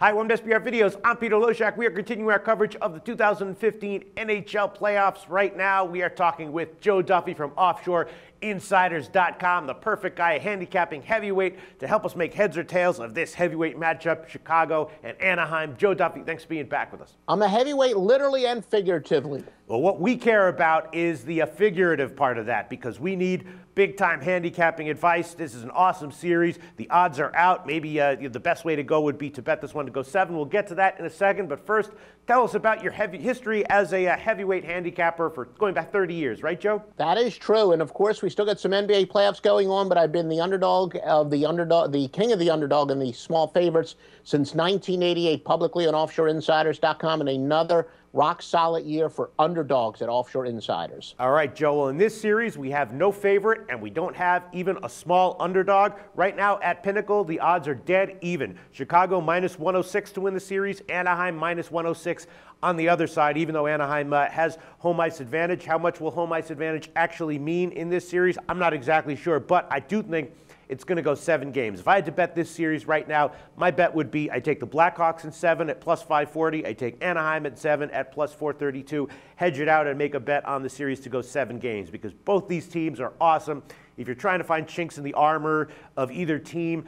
Hi, welcome to SBR Videos. I'm Peter Loshak. We are continuing our coverage of the 2015 NHL playoffs. Right now, we are talking with Joe Duffy from OffshoreInsiders.com, the perfect guy handicapping heavyweight to help us make heads or tails of this heavyweight matchup, Chicago and Anaheim. Joe Duffy, thanks for being back with us. I'm a heavyweight literally and figuratively. Well, what we care about is the figurative part of that, because we need big-time handicapping advice. This is an awesome series. The odds are out. Maybe the best way to go would be to bet this one to go 7. We'll get to that in a second, but first, tell us about your history as a heavyweight handicapper for going back 30 years, right, Joe? That is true, and of course, we still got some NBA playoffs going on, but I've been the underdog of the underdog, the king of the underdog and the small favorites since 1988 publicly on OffshoreInsiders.com, and another rock-solid year for underdogs at Offshore Insiders. All right, Joe. Well, in this series, we have no favorite, and we don't have even a small underdog. Right now at Pinnacle, the odds are dead even. Chicago minus 106 to win the series, Anaheim minus 106 on the other side, even though Anaheim has home ice advantage. How much will home ice advantage actually mean in this series? I'm not exactly sure, but I do think it's going to go 7 games. If I had to bet this series right now, my bet would be I take the Blackhawks in 7 at plus 540. I take Anaheim at 7 at plus 432. Hedge it out and make a bet on the series to go 7 games, because both these teams are awesome. If you're trying to find chinks in the armor of either team,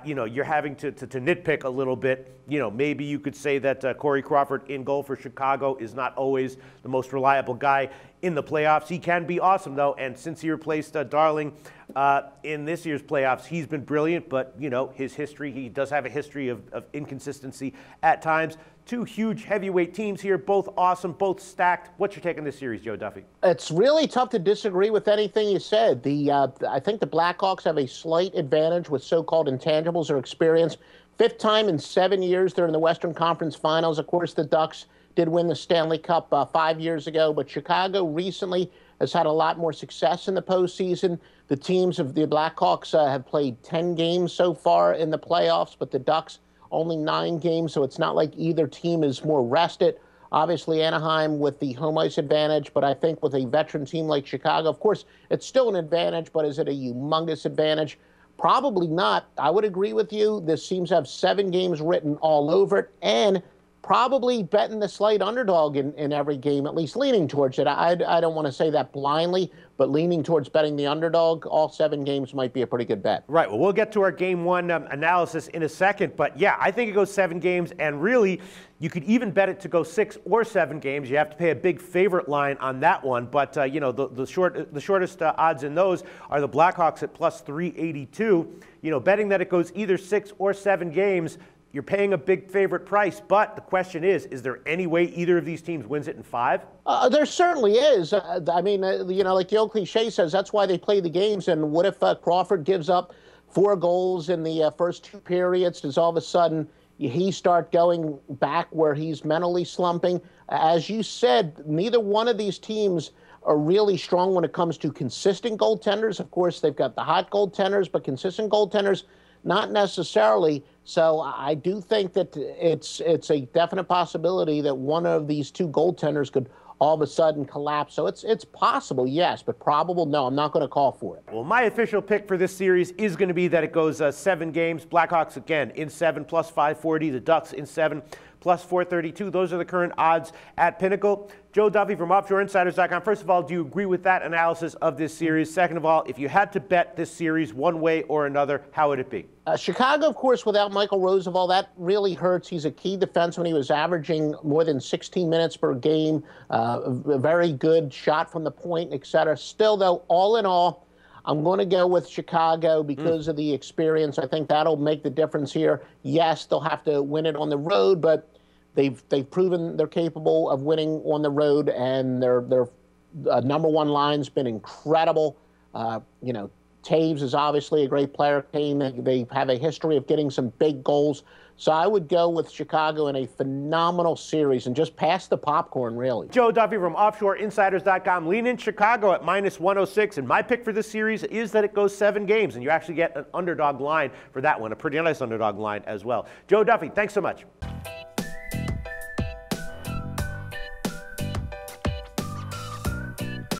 you're having to nitpick a little bit. Maybe you could say that Corey Crawford in goal for Chicago is not always the most reliable guy in the playoffs. He can be awesome, though, and since he replaced Darling in this year's playoffs, he's been brilliant, but, his history, he does have a history of inconsistency at times. 2 huge heavyweight teams here, both awesome, both stacked. What's your take on this series, Joe Duffy? It's really tough to disagree with anything you said. I think the Blackhawks have a slight advantage with so-called intangibles or experience. 5th time in 7 years they're in the Western Conference Finals. Of course, the Ducks did win the Stanley Cup 5 years ago, but Chicago recently has had a lot more success in the postseason. The teams of the Blackhawks have played 10 games so far in the playoffs, but the Ducks only 9 games, so it's not like either team is more rested. Obviously, Anaheim with the home ice advantage, but I think with a veteran team like Chicago, of course, it's still an advantage, but is it a humongous advantage? Probably not. I would agree with you. This seems to have 7 games written all over it, and probably betting the slight underdog in every game, at least leaning towards it. I don't want to say that blindly, but leaning towards betting the underdog, all 7 games might be a pretty good bet. Right. Well, we'll get to our Game 1 analysis in a second. But, yeah, I think it goes 7 games. And, really, you could even bet it to go 6 or 7 games. You have to pay a big favorite line on that one. But, the shortest odds in those are the Blackhawks at plus 382. Betting that it goes either 6 or 7 games, you're paying a big favorite price, but the question is there any way either of these teams wins it in 5? There certainly is. Like the old cliche says, that's why they play the games. And what if Crawford gives up 4 goals in the first 2 periods? Does all of a sudden he start going back where he's mentally slumping? As you said, neither one of these teams are really strong when it comes to consistent goaltenders. Of course, they've got the hot goaltenders, but consistent goaltenders, not necessarily. So I do think that it's a definite possibility that one of these 2 goaltenders could all of a sudden collapse. So it's possible, yes, but probable, no. I'm not going to call for it. Well, my official pick for this series is going to be that it goes 7 games. Blackhawks, again, in 7 plus 540. The Ducks in 7 plus 432. Those are the current odds at Pinnacle. Joe Duffy from OffshoreInsiders.com. First of all, do you agree with that analysis of this series? Second of all, if you had to bet this series one way or another, how would it be? Chicago, of course, without Michael Roosevelt, that really hurts. He's a key defenseman. He was averaging more than 16 minutes per game, a very good shot from the point, etc. Still, though, all in all, I'm going to go with Chicago because of the experience. I think that'll make the difference here. Yes, they'll have to win it on the road, but they've proven they're capable of winning on the road, and their number 1 line's been incredible. Taves is obviously a great player. Kane, they have a history of getting some big goals. So I would go with Chicago in a phenomenal series and just pass the popcorn, really. Joe Duffy from OffshoreInsiders.com. Lean in Chicago at minus 106. And my pick for this series is that it goes 7 games. And you actually get an underdog line for that one, a pretty nice underdog line as well. Joe Duffy, thanks so much.